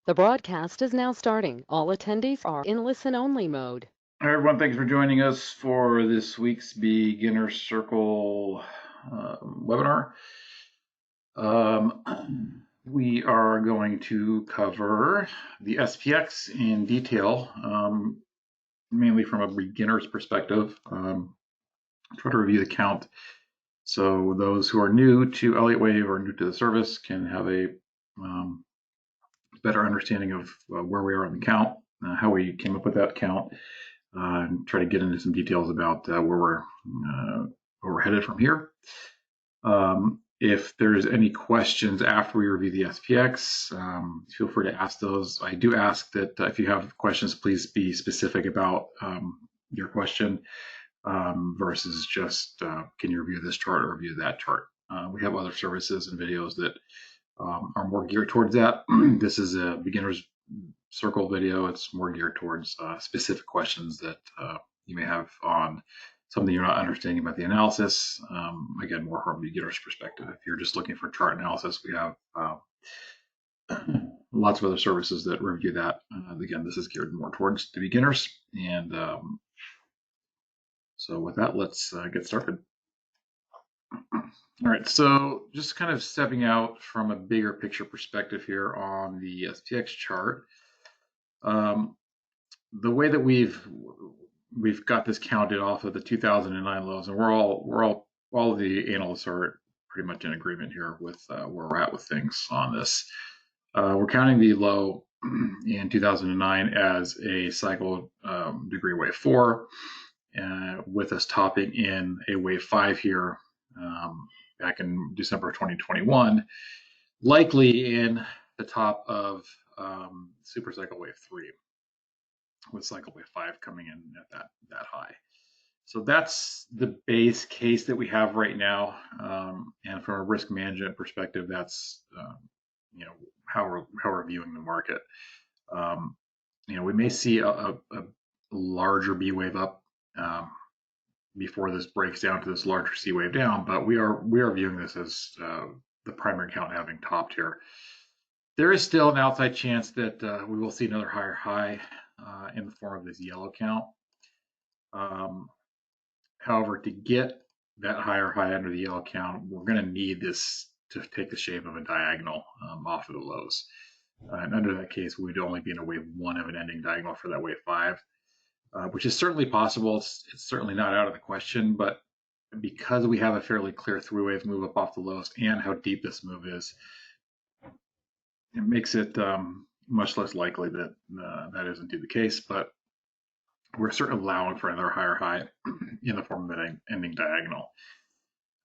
The broadcast is now starting. All attendees are in listen-only mode. Hi, everyone. Thanks for joining us for this week's Beginner Circle webinar. We are going to cover the SPX in detail, mainly from a beginner's perspective. Try to review the count so those who are new to Elliott Wave or new to the service can have a better understanding of where we are on the count, how we came up with that count, and try to get into some details about where we're headed from here. If there's any questions after we review the SPX, feel free to ask those. I do ask that if you have questions, please be specific about your question versus just can you review this chart or review that chart. We have other services and videos that are more geared towards that. This is a beginner's circle video. It's more geared towards specific questions that you may have on something you're not understanding about the analysis. Again, more from a beginner's perspective. If you're just looking for chart analysis, we have lots of other services that review that. Again, this is geared more towards the beginners. And so with that, let's get started. All right, so just kind of stepping out from a bigger picture perspective here on the SPX chart. The way that we've got this counted off of the 2009 lows, and all of the analysts are pretty much in agreement here with where we're at with things on this. We're counting the low in 2009 as a cycle degree wave 4, with us topping in a wave 5 here back in December 2021, likely in the top of super cycle wave 3, with cycle wave 5 coming in at that high. So that's the base case that we have right now, and from a risk management perspective, that's how we're viewing the market. We may see a larger B wave up before this breaks down to this larger C wave down, but we are viewing this as the primary count having topped here. There is still an outside chance that we will see another higher high in the form of this yellow count. However, to get that higher high under the yellow count, we're going to need this to take the shape of a diagonal off of the lows. And under that case, we would only be in a wave 1 of an ending diagonal for that wave 5, which is certainly possible. It's certainly not out of the question, but because we have a fairly clear through wave move up off the lows and how deep this move is, it makes it much less likely that that is indeed the case, but we're certainly allowing for another higher high in the form of an ending diagonal.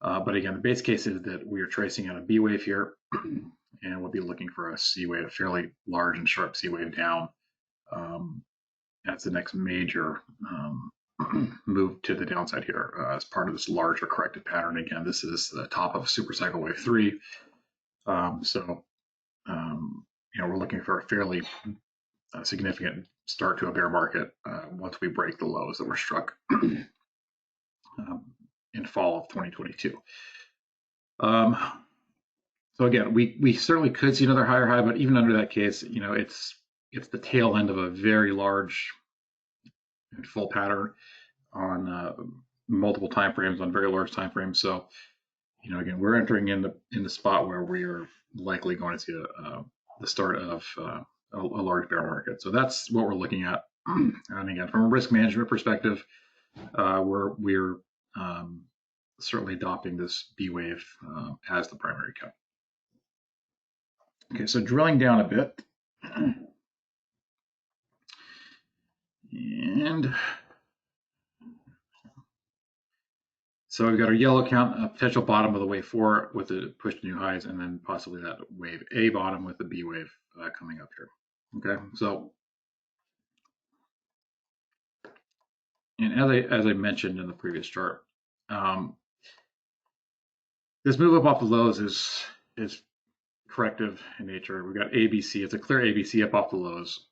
But again, the base case is that we are tracing out a B wave here, and we'll be looking for a C wave, a fairly large and sharp C wave down. That's the next major move to the downside here as part of this larger corrected pattern. Again, this is the top of super cycle wave 3. We're looking for a fairly significant start to a bear market once we break the lows that were struck in fall of 2022. So again, we certainly could see another higher high, but even under that case, it's the tail end of a very large and full pattern on multiple time frames, on very large time frames. So, again, we're entering in the spot where we are likely going to see the start of a large bear market. So that's what we're looking at. And again, from a risk management perspective, we're certainly adopting this B wave as the primary count. Okay, so drilling down a bit, and so we've got our yellow count, a potential bottom of the wave 4 with a push to new highs, and then possibly that wave A bottom with the B wave coming up here. Okay, so, and as I mentioned in the previous chart, this move up off the lows is corrective in nature. We've got ABC. It's a clear ABC up off the lows.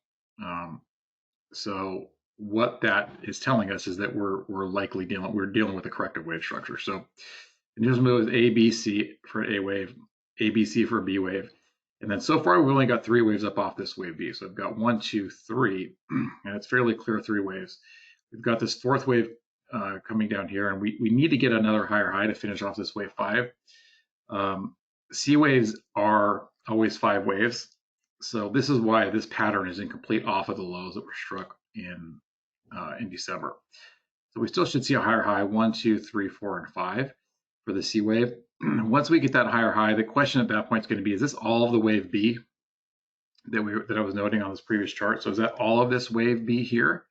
So what that is telling us is that we're likely dealing with a corrective wave structure. So this move is ABC for A wave, ABC for a B wave, And then so far, we've only got 3 waves up off this wave B. So I've got 1, 2, 3, and it's fairly clear 3 waves. We've got this 4th wave coming down here, and we need to get another higher high to finish off this wave 5. C waves are always 5 waves. So this is why this pattern is incomplete off of the lows that were struck in December. So we still should see a higher high, 1, 2, 3, 4, and 5 for the C wave. Once we get that higher high, the question at that point is going to be, is this all of the wave B that I was noting on this previous chart? So is that all of this wave B here,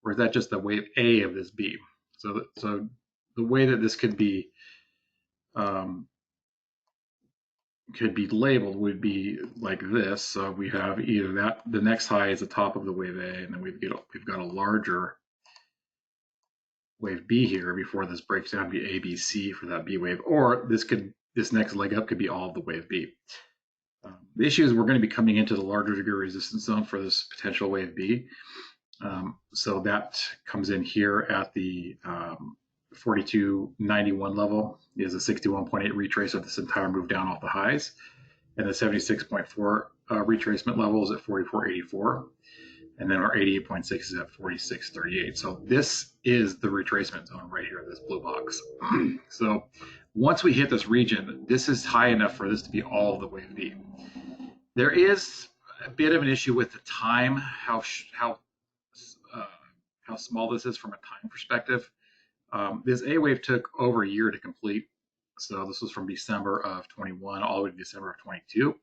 or is that just the wave A of this B? So the way that this could be labeled would be like this. So we have either that the next high is the top of the wave A, and then we've got a larger wave B here before this breaks down to be A, B, C for that B wave, or this next leg up could be all of the wave B. The issue is we're going to be coming into the larger degree resistance zone for this potential wave B. So that comes in here at the 42.91 level is a 61.8 retrace of this entire move down off the highs, and the 76.4 retracement level is at 44.84. And then our 88.6 is at 46.38. So this is the retracement zone right here, this blue box. So once we hit this region, this is high enough for this to be all of the wave B. There is a bit of an issue with the time, how small this is from a time perspective. This A wave took over a year to complete. So this was from December of 21 all the way to December of 22,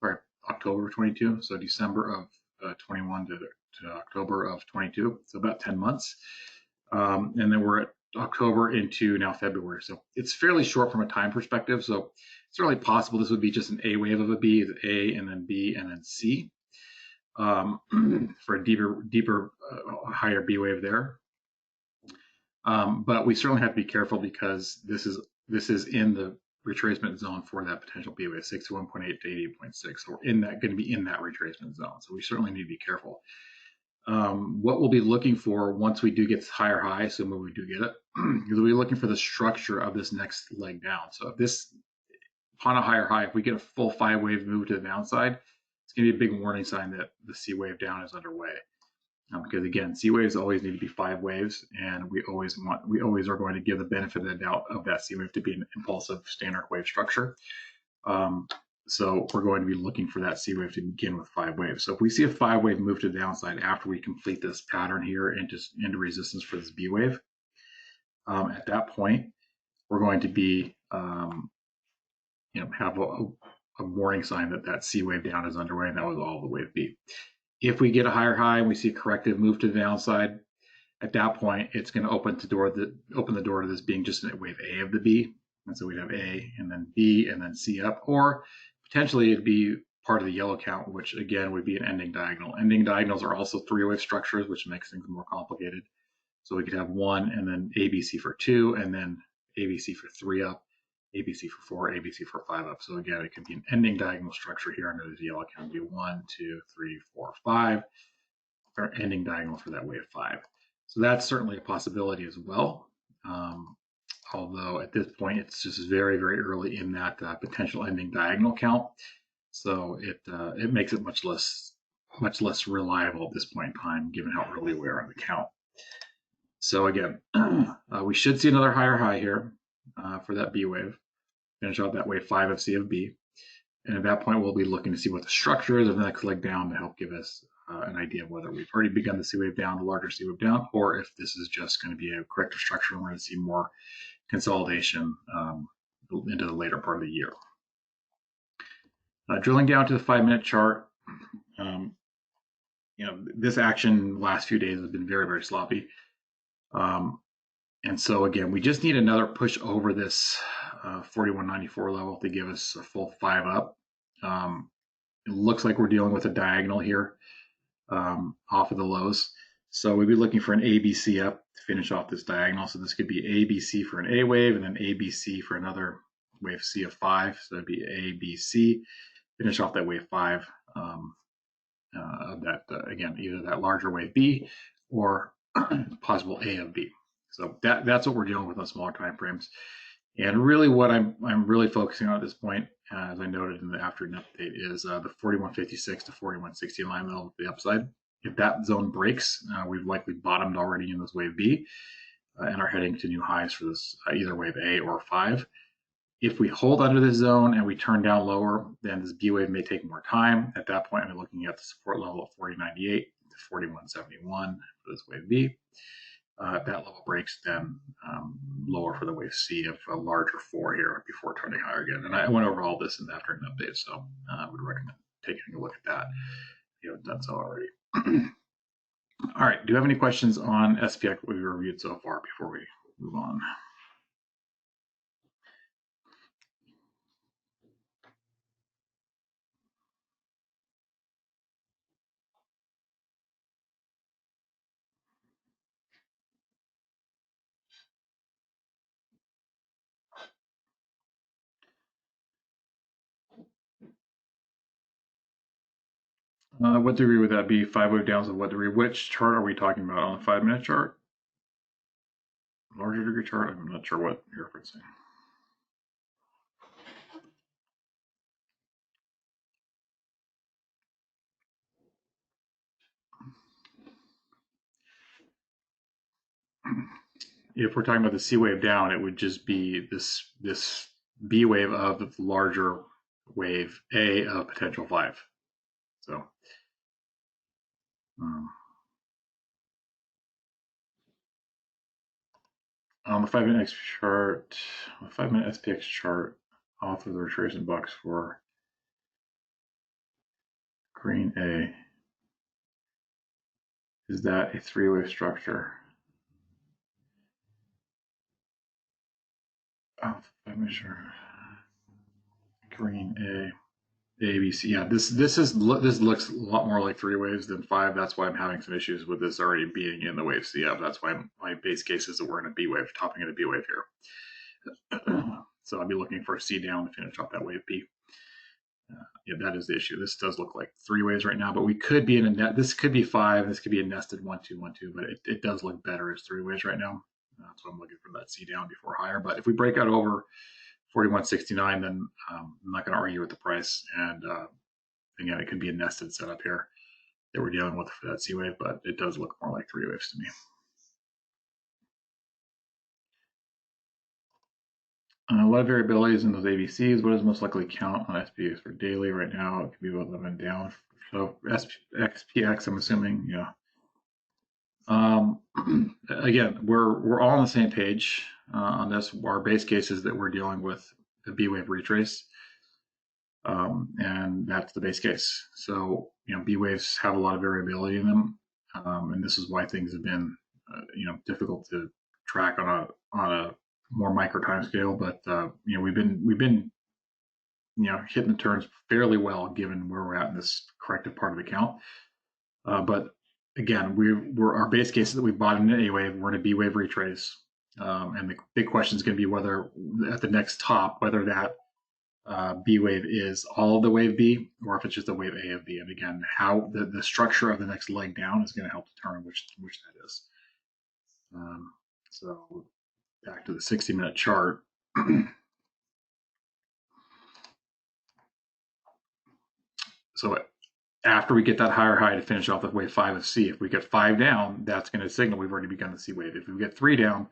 or October of 22. So December of 21 to October of 22, so about 10 months. And then we're at October into now February. So it's fairly short from a time perspective. So it's really possible this would be just an A wave of a B, A and then B and then C for a deeper, higher B wave there. But we certainly have to be careful because this is in the retracement zone for that potential B wave, 61.8 to 88.6. So we're going to be in that retracement zone. So we certainly need to be careful. What we'll be looking for once we do get this higher high, assuming we do get it, is we'll be looking for the structure of this next leg down. So if this, upon a higher high, if we get a full 5 wave move to the downside, it's going to be a big warning sign that the C wave down is underway. Because again, C waves always need to be 5 waves, and we always are going to give the benefit of the doubt of that C wave to be an impulsive standard wave structure. So we're going to be looking for that C wave to begin with 5 waves. So if we see a 5 wave move to the downside after we complete this pattern here into resistance for this B wave, at that point we're going to be have a warning sign that C wave down is underway, and that was all the wave B. If we get a higher high and we see a corrective move to the downside, at that point it's going to open the door to this being just a wave A of the B. And so we'd have A and then B and then C up, or potentially it'd be part of the yellow count, which again would be an ending diagonal. Ending diagonals are also 3-wave structures, which makes things more complicated. So we could have 1 and then ABC for 2, and then ABC for 3 up, ABC for 4, ABC for 5 up. So again, it could be an ending diagonal structure here under the yellow count. It'd be 1, 2, 3, 4, 5, or ending diagonal for that wave 5. So that's certainly a possibility as well. Although at this point it's just very, very early in that potential ending diagonal count, so it makes it much less reliable at this point in time, given how early we are on the count. So again, we should see another higher high here for that B wave, finish out that wave 5 of C of B, and at that point we'll be looking to see what the structure is of the next leg down to help give us an idea of whether we've already begun the C wave down, the larger C wave down, or if this is just going to be a corrective structure and we're going to see more consolidation into the later part of the year. Drilling down to the 5-minute chart, this action the last few days has been very, very sloppy. And so again, we just need another push over this 41.94 level to give us a full 5 up. It looks like we're dealing with a diagonal here off of the lows. So we'd be looking for an ABC up to finish off this diagonal. So this could be ABC for an A wave and then ABC for another wave C of 5. So that'd be ABC, finish off that wave 5 of that, again, either that larger wave B or possible A of B. So that's what we're dealing with on smaller time frames. And really what I'm really focusing on at this point, as I noted in the afternoon update, is the 4156 to 4160 line middle of the upside. If that zone breaks, we've likely bottomed already in this wave B and are heading to new highs for this either wave A or 5. If we hold under this zone and we turn down lower, then this B wave may take more time. At that point, I'm looking at the support level of 4098 to 4171 for this wave B. If that level breaks, then lower for the wave C of a larger 4 here before turning higher again. And I went over all this in the afternoon update, so I would recommend taking a look at that. You know, that's already. All right. Do you have any questions on SPX we've reviewed so far before we move on? What degree would that be? 5 wave downs of what degree? Which chart are we talking about? On the 5-minute chart? Larger degree chart? I'm not sure what you're referencing. If we're talking about the C wave down, it would just be this B wave of the larger wave A of potential 5. So on the 5-minute chart, the 5-minute SPX chart, off of the retracement box for green A, is that a 3-wave structure? Oh, 5-minute chart, green A. ABC, yeah, this looks a lot more like 3 waves than 5. That's why I'm having some issues with this already being in the wave CF. That's why my base case is that we're in a B wave, topping in a B wave here. So I'll be looking for a C down to finish off that wave B. Yeah, that is the issue. This does look like 3 waves right now, but we could be in a net. This could be 5. This could be a nested 1, 2, 1, 2, but it does look better as 3 waves right now. So I'm looking for that C down before higher. But if we break out over 4169, then I'm not going to argue with the price. And again, it could be a nested setup here that we're dealing with for that C wave, but it does look more like 3 waves to me. A lot of variabilities in those ABCs. What is most likely count on SPX for daily right now? It could be about 11 down. So XPX, I'm assuming, yeah. Again, we're all on the same page on this. Our base case is that we're dealing with a B wave retrace. And that's the base case. So, B waves have a lot of variability in them, and this is why things have been, difficult to track on a more micro time scale. But we've been hitting the turns fairly well given where we're at in this corrective part of the count. But again, our base case is that we bought in an A wave, we're in a B wave retrace, and the big question is going to be whether at the next top, whether that B wave is all of the wave B, or if it's just a wave A of B. And again, how the structure of the next leg down is going to help determine which that is. So back to the 60-minute chart. So after we get that higher high to finish off with wave 5 of C, if we get 5 down, that's going to signal we've already begun the C wave. If we get 3 down,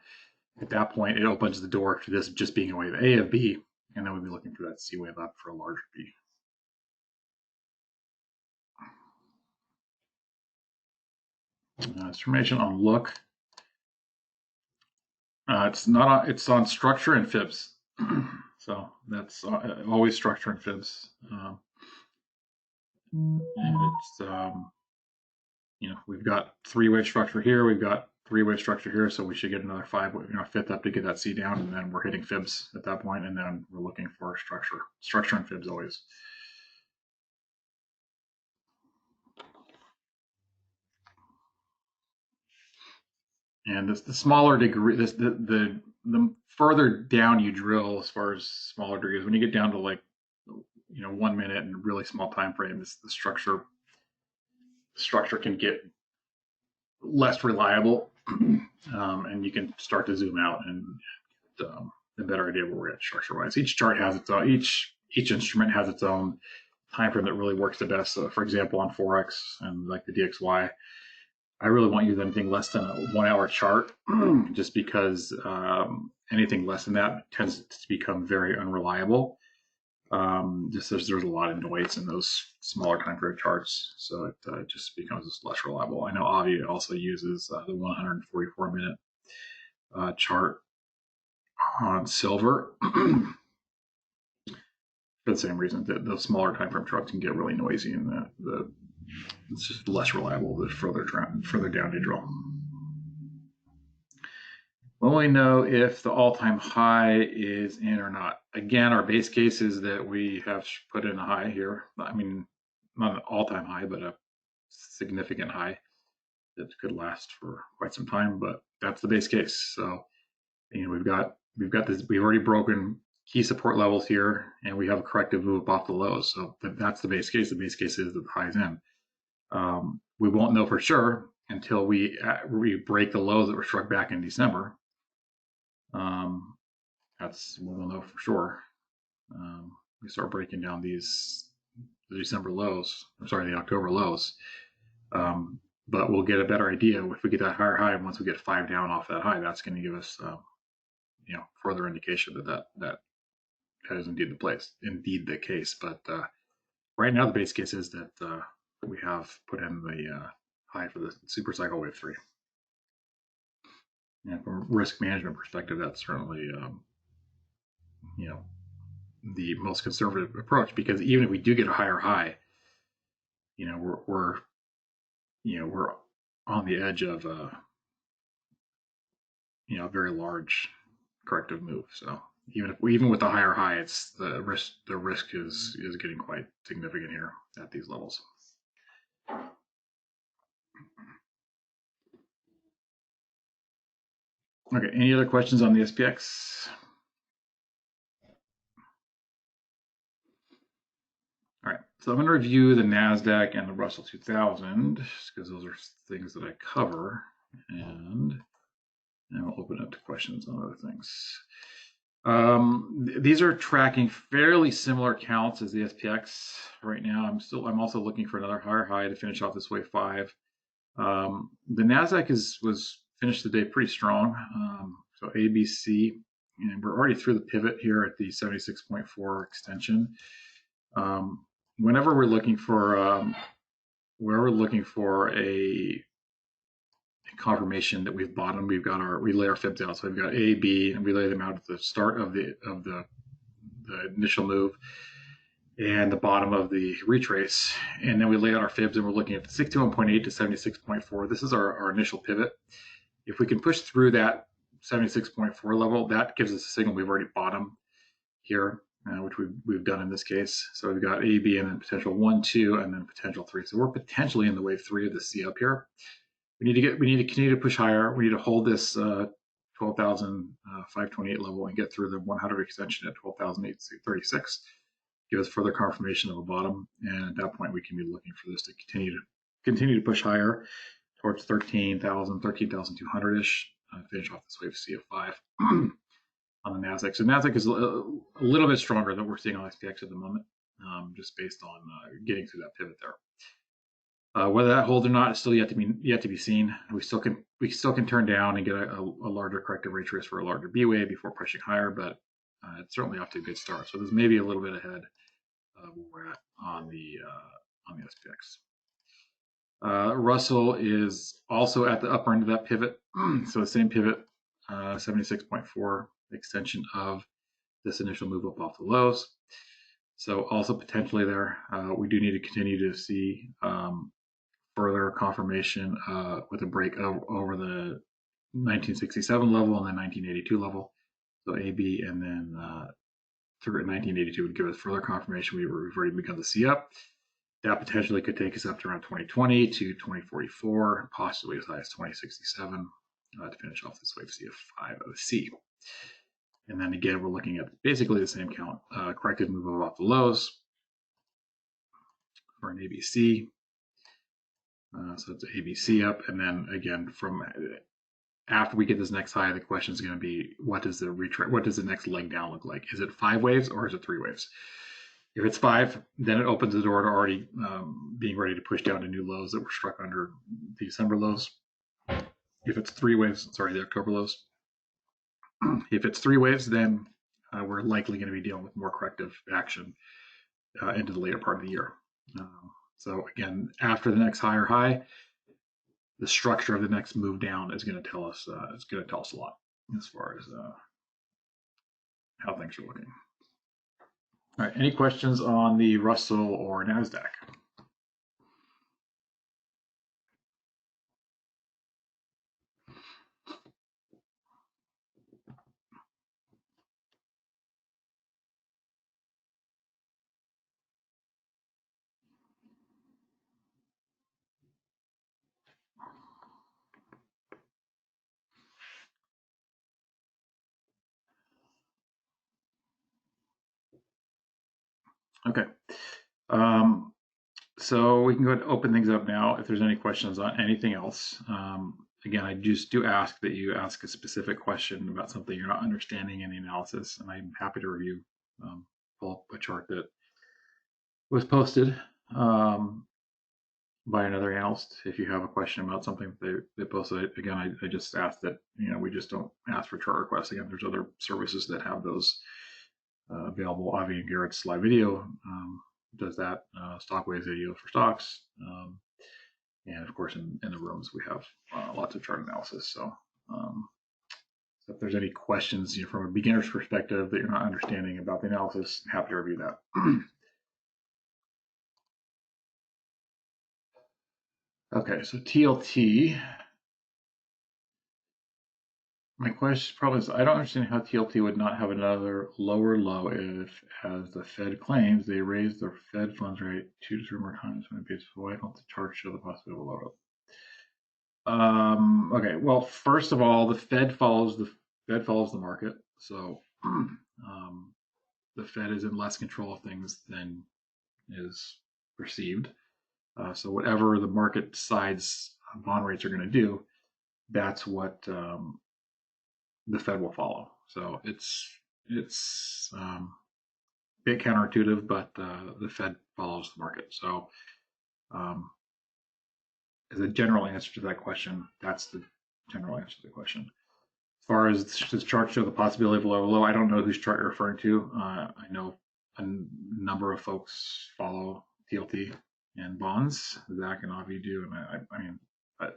at that point, it opens the door to this just being a wave A of B, and then we'll be looking for that C wave up for a larger B. Information on look. It's on structure and fibs. So that's always structure and fibs. And it's we've got 3-wave structure here. We've got 3-wave structure here. So we should get another 5th up to get that C down, and then we're hitting fibs at that point, and then we're looking for structure and fibs always. And the smaller degree, the further down you drill as far as smaller degrees, when you get down to like 1 minute and really small time frames, the structure can get less reliable, and you can start to zoom out and a better idea where we're at structure-wise. Each chart has its own, each instrument has its own time frame that really works the best. So for example, on Forex and like the DXY, I really won't use anything less than a 1 hour chart, just because anything less than that tends to become very unreliable. Just there's a lot of noise in those smaller time frame charts, so it just becomes less reliable. I know Avi also uses the 144 minute chart on silver for the same reason that the smaller time frame charts can get really noisy, and it's just less reliable the further down they drill. When we know if the all-time high is in or not. Again, our base case is that we have put in a high here. I mean, not an all-time high, but a significant high that could last for quite some time. But that's the base case. So, we've got this. We've already broken key support levels here, and we have a corrective move off the lows. So that's the base case. The base case is that the high is in. We won't know for sure until we break the lows that were struck back in December. That's when we'll know for sure. We start breaking down the December lows. I'm sorry, the October lows. But we'll get a better idea if we get that higher high. Once we get 5 down off that high, that's going to give us, further indication that is indeed the case. But right now, the base case is that we have put in the high for the super cycle wave 3. And from a risk management perspective, that's certainly, the most conservative approach, because even if we do get a higher high, we're on the edge of a very large corrective move. So even with the higher high, it's the risk is getting quite significant here at these levels. Okay, any other questions on the SPX? All right, so I'm going to review the NASDAQ and the Russell 2000 because those are things that I cover, and we'll open up to questions on other things. These are tracking fairly similar counts as the SPX right now. I'm also looking for another higher high to finish off this wave 5. The NASDAQ was finished the day pretty strong. So ABC, and we're already through the pivot here at the 76.4 extension. Whenever we're looking for a confirmation that we've bottomed, we lay our fibs out. So we've got A, B, and we lay them out at the start of the initial move and the bottom of the retrace, and then we lay out our fibs, and we're looking at 61.8 to 76.4. This is our initial pivot. If we can push through that 76.4 level, that gives us a signal we've already bottomed here, which we've done in this case. So we've got A, B, and then potential 1, 2, and then potential 3. So we're potentially in the wave 3 of the C up here. We need to continue to push higher. We need to hold this 12,528 level and get through the 100 extension at 12,836. Give us further confirmation of a bottom, and at that point we can be looking for this to continue to push higher towards 13,200-ish. Finish off this wave C of 5 on the NASDAQ. So NASDAQ is a little bit stronger than we're seeing on SPX at the moment, just based on getting through that pivot there. Whether that holds or not is still yet to be seen. We still can turn down and get a larger corrective retrace for a larger B wave before pushing higher, but it's certainly off to a good start. So this may be a little bit ahead of where we're at on the SPX. Russell is also at the upper end of that pivot. So the same pivot, 76.4 extension of this initial move up off the lows. So also potentially there. We do need to continue to see further confirmation with a break over the 1967 level and the 1982 level. So AB and then through at 1982 would give us further confirmation we've already begun to see up. That potentially could take us up to around 2020 to 2044, possibly as high as 2067 to finish off this wave C of 5 of the C. And then again, we're looking at basically the same count, corrective move off the lows for an ABC. So it's ABC up, and then again from after we get this next high, the question is going to be, what does the next leg down look like? Is it 5 waves or is it 3 waves? If it's 5, then it opens the door to already being ready to push down to new lows that were struck under the December lows. If it's 3 waves, sorry, the October lows. If it's 3 waves, then we're likely going to be dealing with more corrective action into the later part of the year. So again, after the next higher high, the structure of the next move down is going to tell us. It's going to tell us a lot as far as how things are looking. All right. Any questions on the Russell or NASDAQ? Okay. So we can go ahead and open things up now if there's any questions on anything else. Again, I just do ask that you ask a specific question about something you're not understanding in the analysis, and I'm happy to review, pull up a chart that was posted by another analyst. If you have a question about something they posted, again, I just ask that, we just don't ask for chart requests. Again, there's other services that have those available. Avi and Garrett's live video does that, Stockways video for stocks. And of course, in the rooms, we have lots of chart analysis. So if there's any questions from a beginner's perspective that you're not understanding about the analysis, I'm happy to review that. Okay, so TLT. My question probably is, I don't understand how TLT would not have another lower low if, as the Fed claims, they raised their Fed funds rate 2 to 3 more times. Why don't the chart show the possibility of a lower low? Okay, well, first of all, the Fed follows the market. So the Fed is in less control of things than is perceived. So whatever the market decides bond rates are going to do, that's what the Fed will follow. So it's a bit counterintuitive, but the Fed follows the market. So as a general answer to that question, that's the general answer to the question. As far as this chart show the possibility of lower low, I don't know whose chart you're referring to. I know a number of folks follow TLT and bonds. Zach and Avi do, and I mean,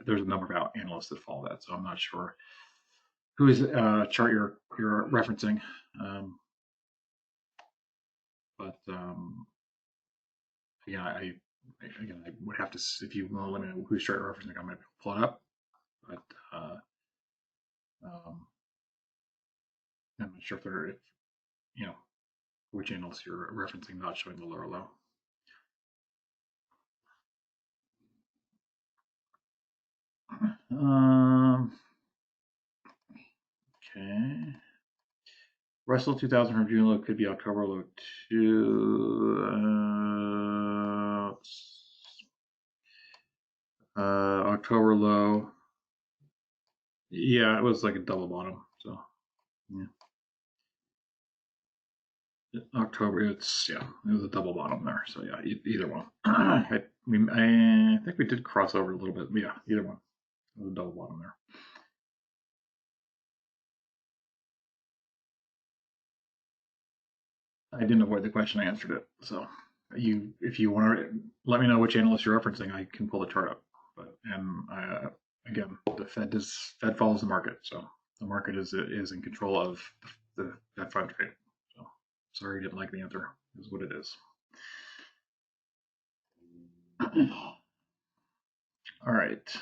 there's a number of analysts that follow that, so I'm not sure whose chart you're referencing. But yeah, I would have to, if you want to let me know whose chart you're referencing, I might pull it up. But I'm not sure if which analysts you're referencing not showing the lower low. Okay. Russell 2000 from June low could be October low too. October low. Yeah, it was like a double bottom. So yeah. October, it was a double bottom there. So yeah, either one. I think we did cross over a little bit, but yeah, either one. It was a double bottom there. I didn't avoid the question, I answered it. So if you want to let me know which analyst you're referencing, I can pull the chart up. But again, the Fed follows the market, so the market is in control of the Fed fund rate. So sorry you didn't like the answer, is what it is. All right.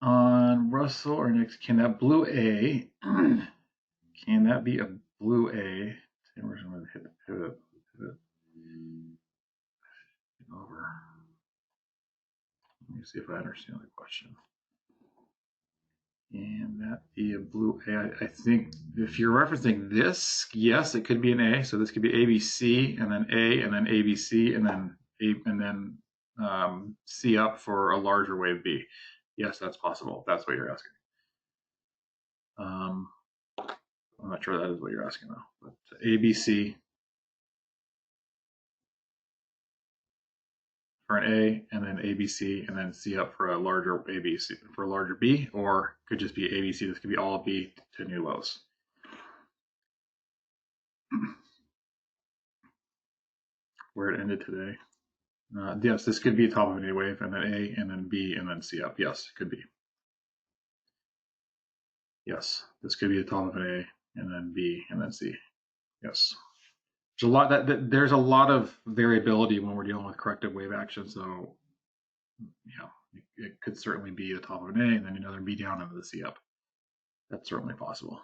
On Russell or next, can that blue A? Can that be a blue A? Where's I'm going to hit it over. Let me see if I understand the question. And that be a blue A. I think if you're referencing this, yes, it could be an A. So this could be ABC and then A and then ABC and then A and then C up for a larger wave B? Yes, that's possible. That's what you're asking. I'm not sure that is what you're asking though. But ABC for an A, and then ABC, and then C up for a larger ABC for a larger B, or could just be ABC. This could be all B to new lows. Where it ended today. Yes, this could be a top of an A wave, and then A, and then B, and then C up. Yes, it could be. Yes, this could be the top of an A, and then B, and then C. Yes. There's a lot of variability when we're dealing with corrective wave action. So, yeah, it could certainly be the top of an A and then another B down into the C up. That's certainly possible.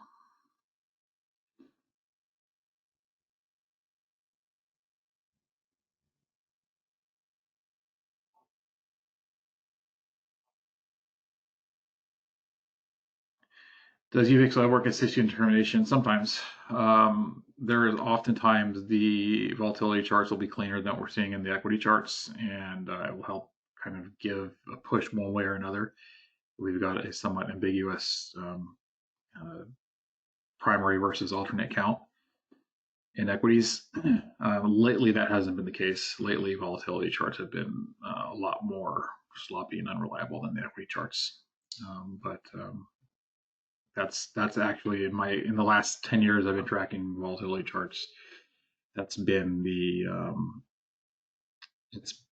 Does UVXY work assist you in determination? Sometimes. There is oftentimes the volatility charts will be cleaner than what we're seeing in the equity charts, and it will help kind of give a push one way or another. We've got a somewhat ambiguous primary versus alternate count in equities. Lately, that hasn't been the case. Lately, volatility charts have been a lot more sloppy and unreliable than the equity charts. But that's actually in the last 10 years I've been tracking volatility charts. That's been it's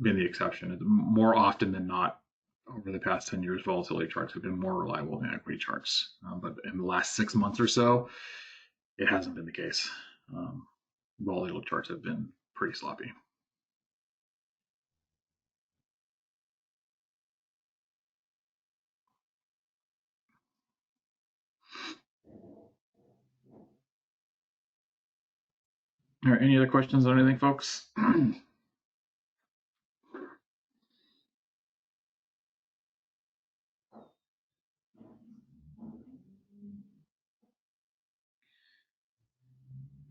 been the exception. More often than not, over the past 10 years, volatility charts have been more reliable than equity charts. But in the last 6 months or so, it hasn't been the case. Volatility charts have been pretty sloppy. All right, any other questions on anything, folks? All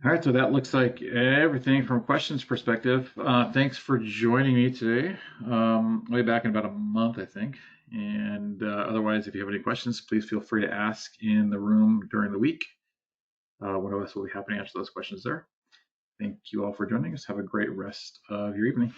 right, so that looks like everything from questions perspective. Thanks for joining me today. I'll be back in about a month, I think. And otherwise, if you have any questions, please feel free to ask in the room during the week. One of us will be happy to answer those questions there. Thank you all for joining us. Have a great rest of your evening.